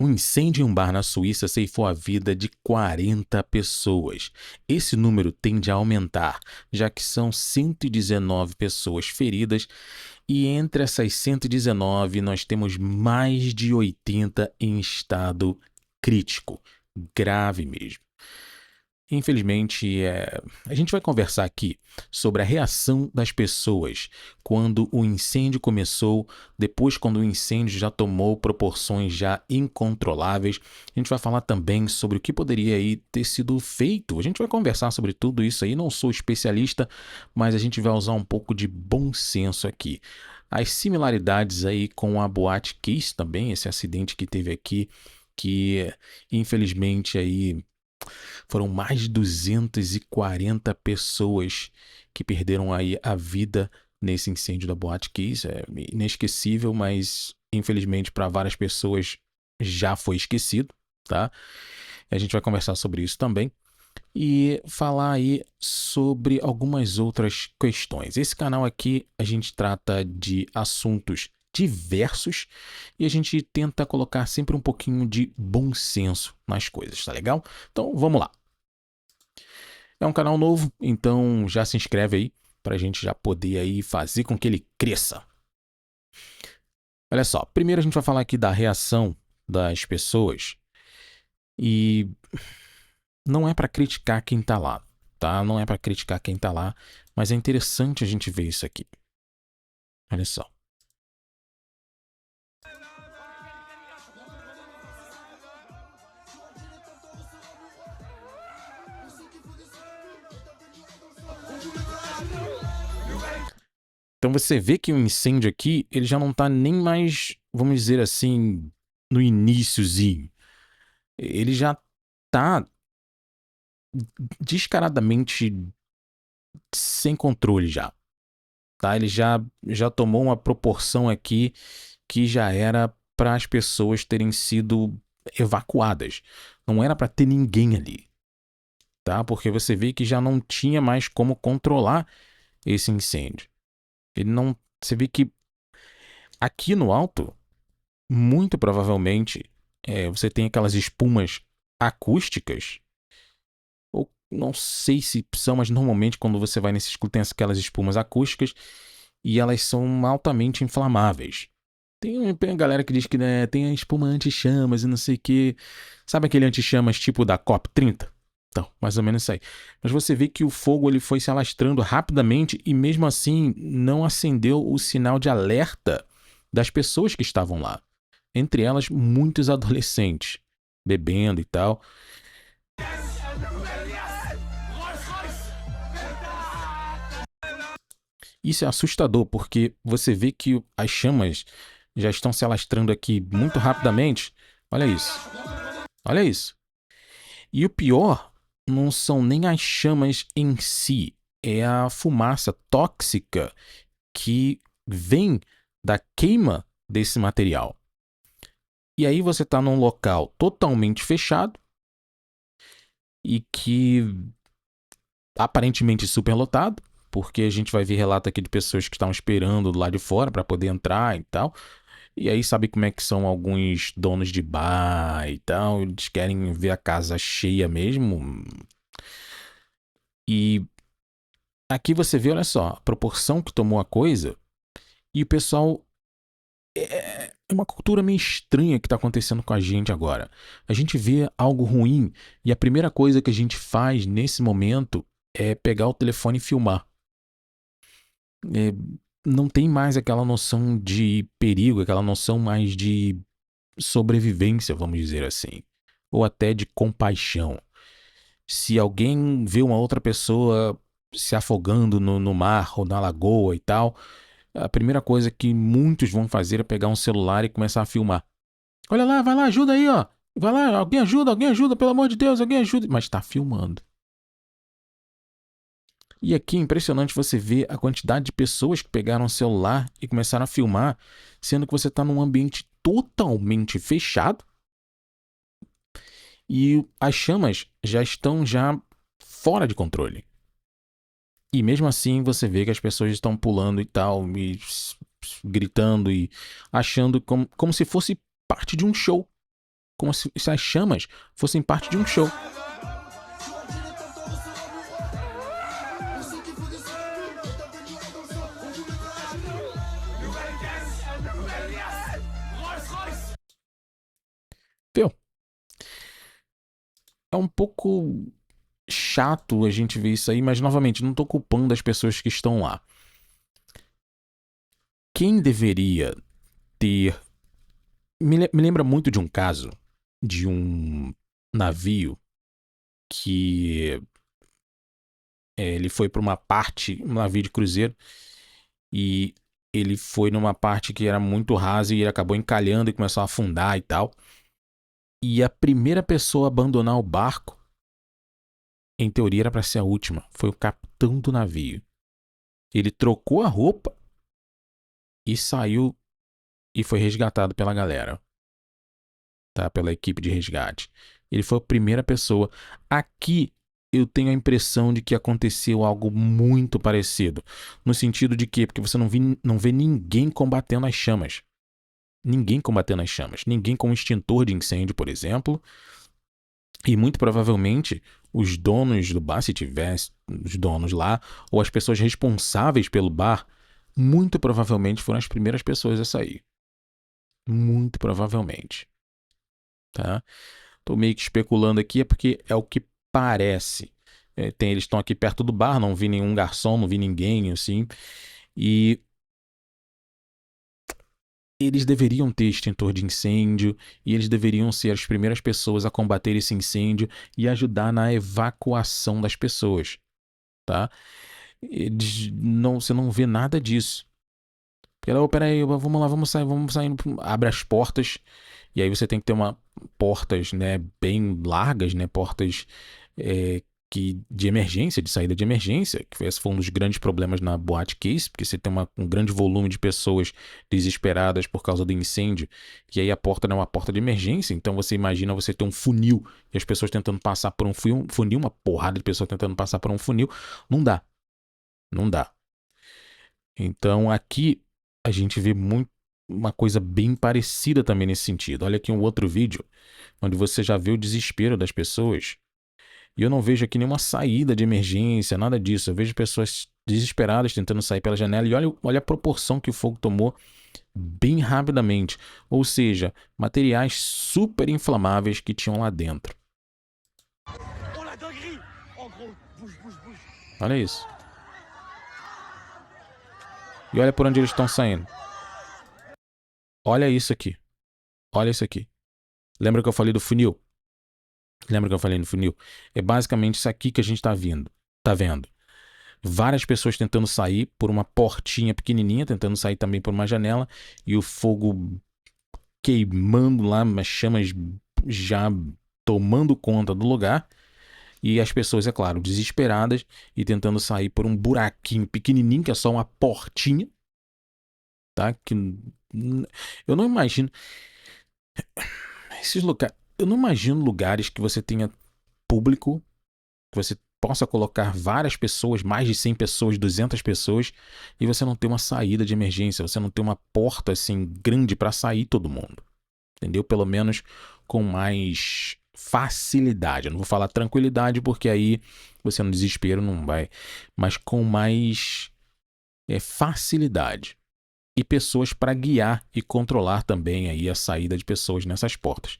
Um incêndio em um bar na Suíça ceifou a vida de 40 pessoas. Esse número tende a aumentar, já que são 119 pessoas feridas e entre essas 119 nós temos mais de 80 em estado crítico, grave mesmo. Infelizmente, a gente vai conversar aqui sobre a reação das pessoas quando o incêndio começou, depois quando o incêndio já tomou proporções já incontroláveis. A gente vai falar também sobre o que poderia aí ter sido feito. A gente vai conversar sobre tudo isso aí. Não sou especialista, mas a gente vai usar um pouco de bom senso aqui. As similaridades aí com a Boate Kiss também, esse acidente que teve aqui, que infelizmente aí foram mais de 240 pessoas que perderam aí a vida nesse incêndio da Boate Kiss. É inesquecível, mas infelizmente para várias pessoas já foi esquecido, tá? A gente vai conversar sobre isso também e falar aí sobre algumas outras questões. Esse canal aqui a gente trata de assuntos diversos e a gente tenta colocar sempre um pouquinho de bom senso nas coisas, tá legal? Então vamos lá. É um canal novo, então já se inscreve aí para a gente já poder aí fazer com que ele cresça. Olha só, primeiro a gente vai falar aqui da reação das pessoas e não é para criticar quem tá lá, tá? Não é para criticar quem tá lá, mas é interessante a gente ver isso aqui. Olha só. Então você vê que o incêndio aqui, ele já não tá nem mais, vamos dizer assim, no iniciozinho. Ele já tá descaradamente sem controle já, tá? Ele já tomou uma proporção aqui que já era para as pessoas terem sido evacuadas. Não era para ter ninguém ali, tá? Porque você vê que já não tinha mais como controlar esse incêndio. Ele não, você vê que aqui no alto, muito provavelmente, você tem aquelas espumas acústicas, ou não sei se são, mas normalmente quando você vai nesses clubes tem aquelas espumas acústicas e elas são altamente inflamáveis. Tem a galera que diz que né, tem a espuma anti-chamas e não sei o que. Sabe aquele anti-chamas tipo da COP30? Então, mais ou menos isso aí. Mas você vê que o fogo ele foi se alastrando rapidamente e mesmo assim não acendeu o sinal de alerta das pessoas que estavam lá. Entre elas, muitos adolescentes, bebendo e tal. Isso é assustador, porque você vê que as chamas já estão se alastrando aqui muito rapidamente. Olha isso. Olha isso. E o pior não são nem as chamas em si, é a fumaça tóxica que vem da queima desse material. E aí você está num local totalmente fechado e que aparentemente superlotado, porque a gente vai ver relato aqui de pessoas que estavam esperando do lado de fora para poder entrar e tal. E aí sabe como é que são alguns donos de bar e tal, eles querem ver a casa cheia mesmo. E aqui você vê, olha só, a proporção que tomou a coisa e o pessoal é uma cultura meio estranha que está acontecendo com a gente agora. A gente vê algo ruim e a primeira coisa que a gente faz nesse momento é pegar o telefone e filmar. É, não tem mais aquela noção de perigo, aquela noção mais de sobrevivência, vamos dizer assim, ou até de compaixão. Se alguém vê uma outra pessoa se afogando no mar ou na lagoa e tal, a primeira coisa que muitos vão fazer é pegar um celular e começar a filmar. Olha lá, vai lá, ajuda aí, ó. Vai lá, alguém ajuda, pelo amor de Deus, alguém ajuda. Mas tá filmando. E aqui é impressionante você ver a quantidade de pessoas que pegaram o celular e começaram a filmar, sendo que você está num ambiente totalmente fechado e as chamas já estão já fora de controle. E mesmo assim você vê que as pessoas estão pulando e tal, e gritando e achando como se fosse parte de um show. como se as chamas fossem parte de um show. Viu? É um pouco chato a gente ver isso aí, mas novamente, não tô culpando as pessoas que estão lá. Quem deveria ter. Me lembra muito de um caso de um navio que ele foi para uma parte, um navio de cruzeiro, e ele foi numa parte que era muito rasa e ele acabou encalhando e começou a afundar e tal. E a primeira pessoa a abandonar o barco, em teoria era para ser a última, foi o capitão do navio. Ele trocou a roupa e saiu e foi resgatado pela galera, tá? Pela equipe de resgate. Ele foi a primeira pessoa. Aqui eu tenho a impressão de que aconteceu algo muito parecido. No sentido de que, porque você não vê ninguém combatendo as chamas. Ninguém combatendo as chamas. Ninguém com um extintor de incêndio, por exemplo. E muito provavelmente os donos do bar, se tivesse os donos lá, ou as pessoas responsáveis pelo bar, muito provavelmente foram as primeiras pessoas a sair. Muito provavelmente. Tá? Tô meio que especulando aqui, é porque é o que parece. Eles estão aqui perto do bar, não vi nenhum garçom, não vi ninguém, assim. E eles deveriam ter extintor de incêndio, e eles deveriam ser as primeiras pessoas a combater esse incêndio e ajudar na evacuação das pessoas, tá? Você não vê nada disso. Peraí, vamos lá, vamos sair, abre as portas, e aí você tem que ter portas, né, bem largas, né, portas de emergência, de saída de emergência, que esse foi um dos grandes problemas na Boate Kiss, porque você tem um grande volume de pessoas desesperadas por causa do incêndio, e aí a porta não é uma porta de emergência, então você imagina você ter um funil, e as pessoas tentando passar por um funil, uma porrada de pessoas tentando passar por um funil, não dá, não dá. Então aqui a gente vê uma coisa bem parecida também nesse sentido. Olha aqui um outro vídeo, onde você já vê o desespero das pessoas. E eu não vejo aqui nenhuma saída de emergência, nada disso. Eu vejo pessoas desesperadas tentando sair pela janela e olha a proporção que o fogo tomou bem rapidamente. Ou seja, materiais super inflamáveis que tinham lá dentro. Olha isso. E olha por onde eles estão saindo. Olha isso aqui. Olha isso aqui. Lembra que eu falei do funil? Lembra que eu falei no funil? É basicamente isso aqui que a gente tá vendo. Tá vendo? Várias pessoas tentando sair por uma portinha pequenininha, tentando sair também por uma janela, e o fogo queimando lá, as chamas já tomando conta do lugar, e as pessoas, é claro, desesperadas e tentando sair por um buraquinho pequenininho, que é só uma portinha, tá? Que eu não imagino esses lugares, eu não imagino lugares que você tenha público, que você possa colocar várias pessoas, mais de 100 pessoas, 200 pessoas, e você não ter uma saída de emergência, você não ter uma porta assim grande para sair todo mundo. Entendeu? Pelo menos com mais facilidade. Eu não vou falar tranquilidade, porque aí você no desespero não vai, mas com mais facilidade. E pessoas para guiar e controlar também aí a saída de pessoas nessas portas.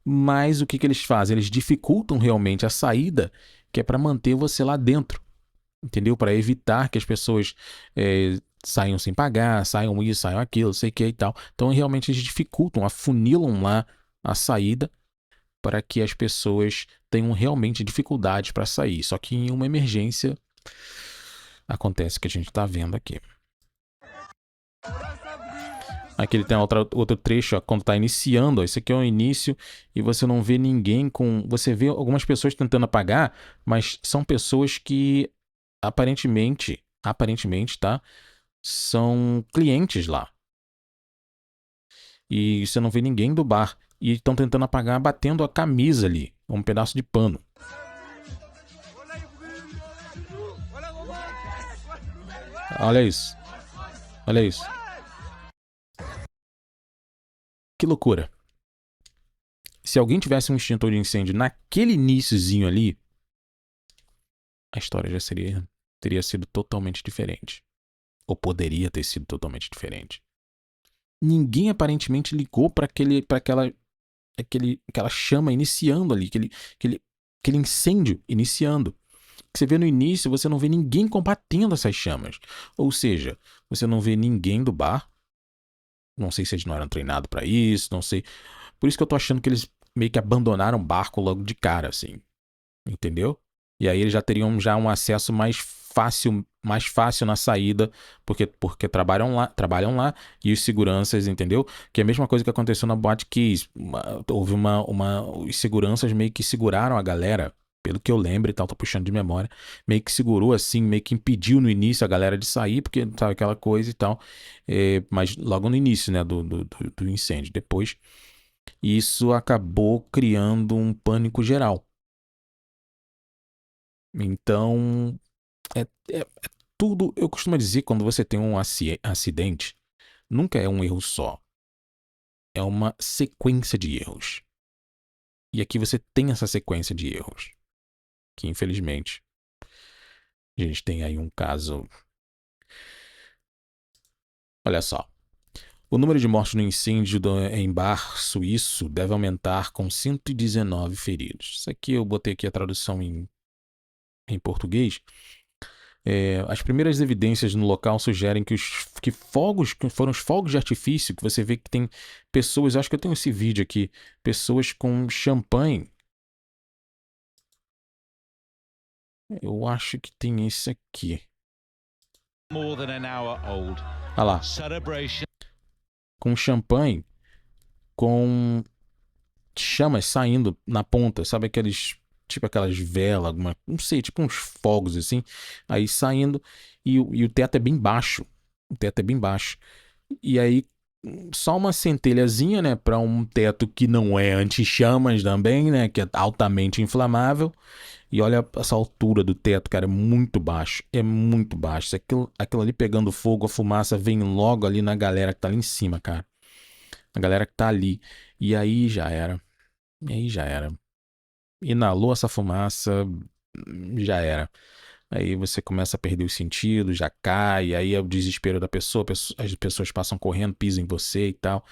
Mas o que eles fazem? Eles dificultam realmente a saída, que é para manter você lá dentro, entendeu? Para evitar que as pessoas saiam sem pagar, saiam isso, saiam aquilo, sei que e tal. Então realmente eles dificultam, afunilam lá a saída para que as pessoas tenham realmente dificuldades para sair. Só que em uma emergência acontece o que a gente está vendo aqui. Aqui ele tem outro trecho, ó, quando está iniciando, ó, esse aqui é o início, e você não vê ninguém com... Você vê algumas pessoas tentando apagar, mas são pessoas que aparentemente, tá? São clientes lá. E você não vê ninguém do bar. E estão tentando apagar, batendo a camisa ali, um pedaço de pano. Olha isso. Olha isso. Que loucura. Se alguém tivesse um extintor de incêndio naquele iniciozinho ali, a história já teria sido totalmente diferente. Ou poderia ter sido totalmente diferente. Ninguém aparentemente ligou para aquela chama iniciando ali, aquele incêndio iniciando. Você vê no início, você não vê ninguém combatendo essas chamas. Ou seja, você não vê ninguém do bar. Não sei se eles não eram treinados para isso, não sei. Por isso que eu tô achando que eles meio que abandonaram o barco logo de cara, assim. Entendeu? E aí eles já teriam um acesso mais fácil na saída, porque trabalham lá e os seguranças, entendeu? Que é a mesma coisa que aconteceu na Boate Kiss. Houve os seguranças meio que seguraram a galera, pelo que eu lembro e tal, tô puxando de memória, meio que segurou assim, meio que impediu no início a galera de sair, porque sabe aquela coisa e tal, mas logo no início, né, do incêndio. Depois, isso acabou criando um pânico geral. Então, é tudo. Eu costumo dizer, quando você tem um acidente, nunca é um erro só. É uma sequência de erros. E aqui você tem essa sequência de erros. Que infelizmente, a gente tem aí um caso. Olha só. O número de mortes no incêndio em bar suíço deve aumentar com 119 feridos. Isso aqui eu botei aqui a tradução em português. As primeiras evidências no local sugerem que foram os fogos de artifício que você vê que tem pessoas. Acho que eu tenho esse vídeo aqui, pessoas com champanhe. Eu acho que tem esse aqui. Olha lá, com champanhe, com chamas saindo na ponta, sabe tipo aquelas velas, não sei, tipo uns fogos assim, aí saindo e o teto é bem baixo. O teto é bem baixo. E aí, só uma centelhazinha, né, para um teto que não é anti-chamas também, né, que é altamente inflamável. E olha essa altura do teto, cara, é muito baixo. É muito baixo. Se aquilo ali pegando fogo, a fumaça vem logo ali na galera que tá ali em cima, cara. A galera que tá ali. E aí já era. E aí já era. Inalou essa fumaça, já era. Aí você começa a perder os sentidos, já cai, aí é o desespero da pessoa, as pessoas passam correndo, pisam em você e tal.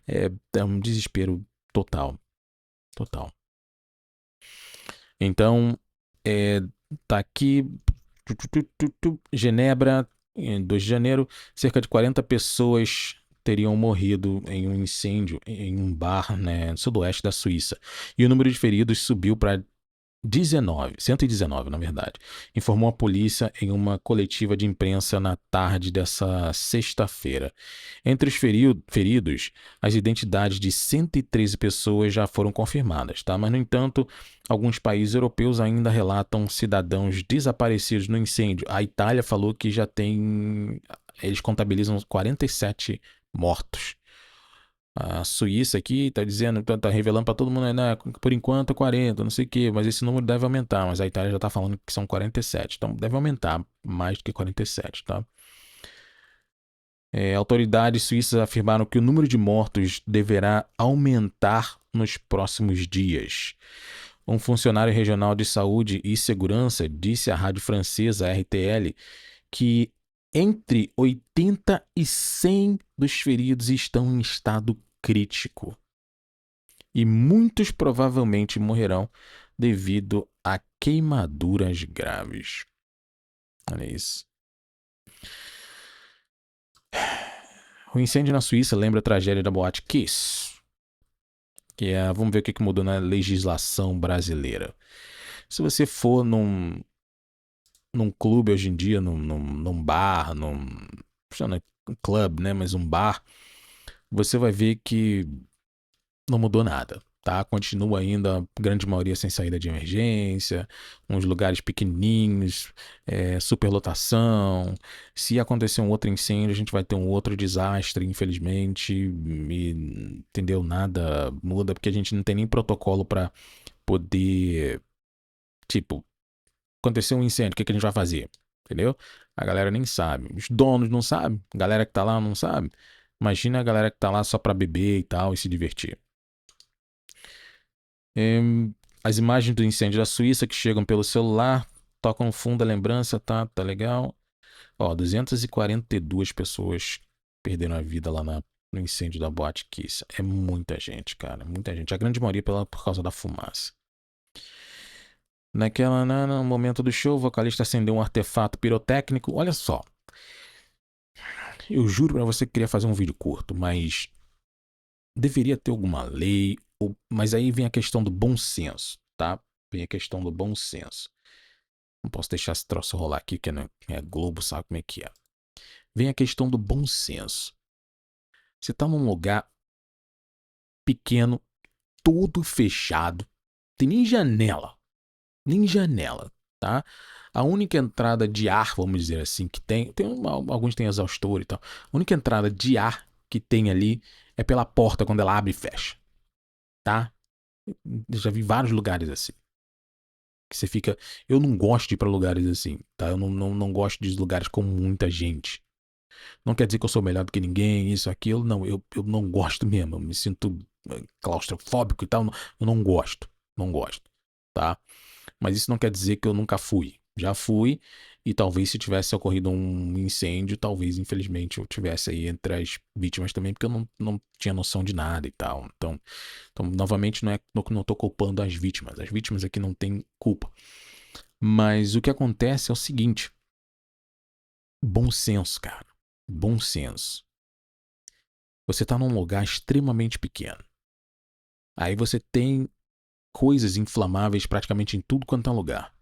É um desespero total, total. Então, é, tá aqui, Genebra, em 2 de janeiro, cerca de 40 pessoas teriam morrido em um incêndio em um bar, né, no sudoeste da Suíça. E o número de feridos subiu para 119, na verdade, informou a polícia em uma coletiva de imprensa na tarde dessa sexta-feira. Entre os feridos, as identidades de 113 pessoas já foram confirmadas, tá? Mas, no entanto, alguns países europeus ainda relatam cidadãos desaparecidos no incêndio. A Itália falou que já tem. Eles contabilizam 47 mortos. A Suíça aqui tá dizendo, tá revelando para todo mundo, né, por enquanto 40, não sei o quê, mas esse número deve aumentar, mas a Itália já tá falando que são 47, então deve aumentar mais do que 47, tá? Autoridades suíças afirmaram que o número de mortos deverá aumentar nos próximos dias. Um funcionário regional de saúde e segurança disse à rádio francesa RTL que entre 80 e 100 dos feridos estão em estado crítico e muitos provavelmente morrerão devido a queimaduras graves. Olha isso. O incêndio na Suíça lembra a tragédia da Boate Kiss. Vamos ver o que mudou na legislação brasileira. Se você for num clube hoje em dia, num bar, não é club, né, mas um bar, você vai ver que não mudou nada, tá? Continua ainda a grande maioria sem saída de emergência, uns lugares pequenininhos, superlotação. Se acontecer um outro incêndio, a gente vai ter um outro desastre, infelizmente, e, entendeu? Nada muda, porque a gente não tem nem protocolo para poder, tipo, acontecer um incêndio, o que a gente vai fazer? Entendeu? A galera nem sabe. Os donos não sabem. A galera que tá lá não sabe. Imagina a galera que tá lá só pra beber e tal e se divertir. As imagens do incêndio da Suíça que chegam pelo celular, tocam no fundo a lembrança, tá legal. Ó, 242 pessoas perderam a vida lá no incêndio da Boate Kiss. É muita gente, cara, muita gente. A grande maioria por causa da fumaça. No momento do show, o vocalista acendeu um artefato pirotécnico. Olha só, eu juro pra você que queria fazer um vídeo curto, mas deveria ter alguma lei, mas aí vem a questão do bom senso, tá? Vem a questão do bom senso. Não posso deixar esse troço rolar aqui, que é Globo, sabe como é que é. Vem a questão do bom senso. Você tá num lugar pequeno, todo fechado, tem nem janela, tá? A única entrada de ar, vamos dizer assim, que alguns têm exaustor e tal. A única entrada de ar que tem ali é pela porta quando ela abre e fecha, tá? Eu já vi vários lugares assim. Que você fica. Eu não gosto de ir pra lugares assim, tá? Eu não gosto de lugares com muita gente. Não quer dizer que eu sou melhor do que ninguém, isso, aquilo. Não, eu não gosto mesmo. Eu me sinto claustrofóbico e tal. Eu não gosto. Não gosto, tá? Mas isso não quer dizer que eu nunca fui. Já fui, e talvez se tivesse ocorrido um incêndio, talvez, infelizmente, eu tivesse aí entre as vítimas também, porque eu não tinha noção de nada e tal. Então novamente, não tô culpando as vítimas. As vítimas aqui não têm culpa. Mas o que acontece é o seguinte: bom senso, cara. Bom senso. Você tá num lugar extremamente pequeno. Aí você tem coisas inflamáveis praticamente em tudo quanto é lugar.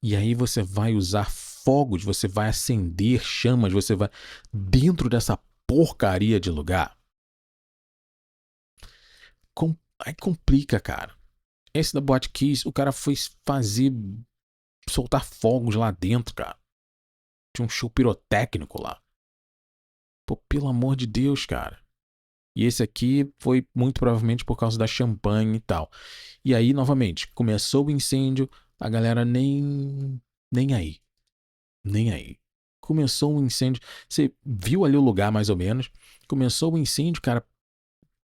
E aí você vai usar fogos, você vai acender chamas, você vai dentro dessa porcaria de lugar. Aí complica, cara. Esse da Boate Kiss, o cara foi fazer soltar fogos lá dentro, cara. Tinha um show pirotécnico lá. Pô, pelo amor de Deus, cara. E esse aqui foi muito provavelmente por causa da champanhe e tal. E aí, novamente, começou o incêndio, a galera nem aí. Nem aí. Começou um incêndio. Você viu ali o lugar mais ou menos. Começou o incêndio, cara.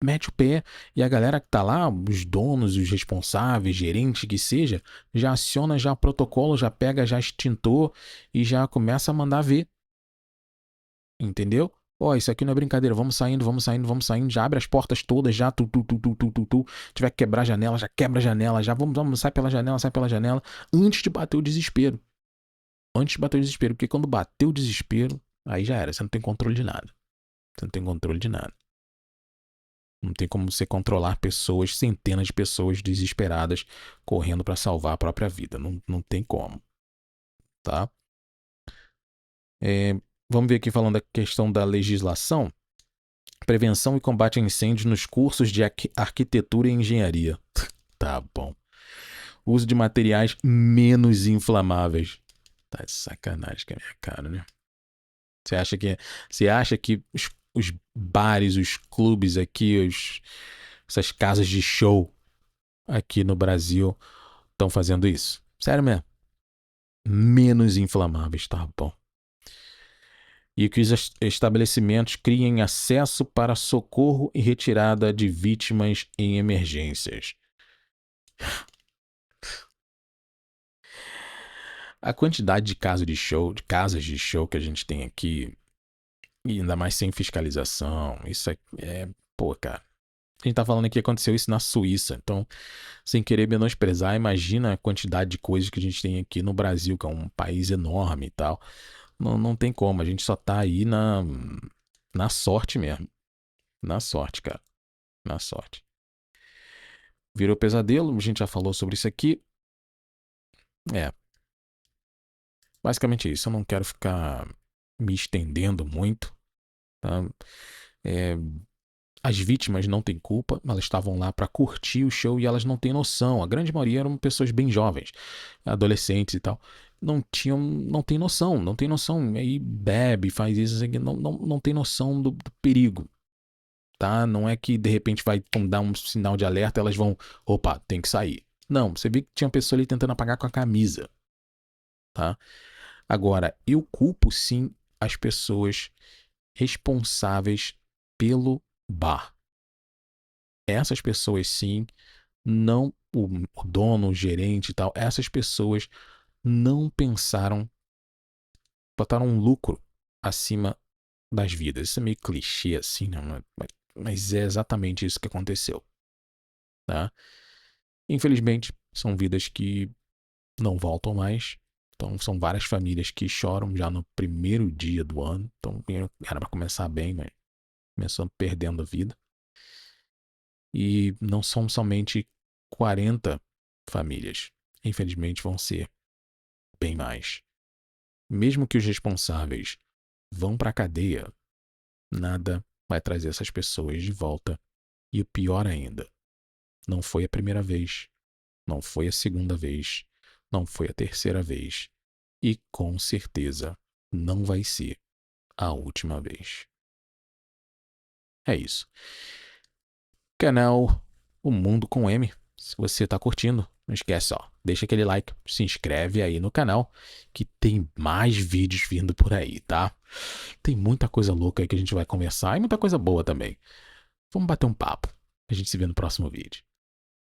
Mete o pé e a galera que tá lá, os donos, os responsáveis, gerente que seja, já aciona já o protocolo, já pega já extintor e já começa a mandar ver. Entendeu? Ó, isso aqui não é brincadeira, vamos saindo, vamos saindo, vamos saindo, já abre as portas todas, já, tu. Tiver que quebrar a janela, já quebra a janela, já vamos, sai pela janela, antes de bater o desespero. Antes de bater o desespero, porque quando bater o desespero, aí já era, você não tem controle de nada. Você não tem controle de nada. Não tem como você controlar pessoas, centenas de pessoas desesperadas correndo para salvar a própria vida. Não tem como, tá? É, vamos ver aqui falando da questão da legislação. Prevenção e combate a incêndios nos cursos de arquitetura e engenharia. Tá bom. Uso de materiais menos inflamáveis. Tá de sacanagem com a minha cara, né? Você acha que, você acha que os bares, os clubes aqui, essas casas de show aqui no Brasil estão fazendo isso? Sério mesmo? Menos inflamáveis, tá bom. E que os estabelecimentos criem acesso para socorro e retirada de vítimas em emergências. A quantidade de casos de show, de casas de show que a gente tem aqui, e ainda mais sem fiscalização, isso pô, cara. A gente tá falando aqui que aconteceu isso na Suíça, então, sem querer menosprezar, imagina a quantidade de coisas que a gente tem aqui no Brasil, que é um país enorme e tal. Não tem como, a gente só tá aí na sorte mesmo. Na sorte, cara. Na sorte. Virou pesadelo, a gente já falou sobre isso aqui. É, basicamente isso. Eu não quero ficar me estendendo muito, tá? É, as vítimas não têm culpa, elas estavam lá para curtir o show e elas não têm noção. A grande maioria eram pessoas bem jovens, adolescentes e tal. Não tem noção, não tem noção. Aí bebe, faz isso, aqui, não tem noção do perigo, tá? Não é que de repente vai dar um sinal de alerta, elas vão, opa, tem que sair. Não, você vê que tinha pessoa ali tentando apagar com a camisa, tá? Agora, eu culpo sim as pessoas responsáveis pelo bar. Essas pessoas sim, não o dono, o gerente e tal, essas pessoas não pensaram, botaram um lucro acima das vidas. Isso é meio clichê assim, né? Mas é exatamente isso que aconteceu, tá? Infelizmente, são vidas que não voltam mais. Então, são várias famílias que choram já no primeiro dia do ano. Então, era para começar bem, mas começou perdendo a vida. E não são somente 40 famílias. Infelizmente, vão ser bem mais. Mesmo que os responsáveis vão para a cadeia, nada vai trazer essas pessoas de volta. E o pior ainda, não foi a primeira vez, não foi a segunda vez, não foi a terceira vez. E com certeza não vai ser a última vez. É isso. Canal O Mundo com M. Se você tá curtindo, não esquece, ó, deixa aquele like, se inscreve aí no canal, que tem mais vídeos vindo por aí, tá? Tem muita coisa louca aí que a gente vai conversar e muita coisa boa também. Vamos bater um papo. A gente se vê no próximo vídeo.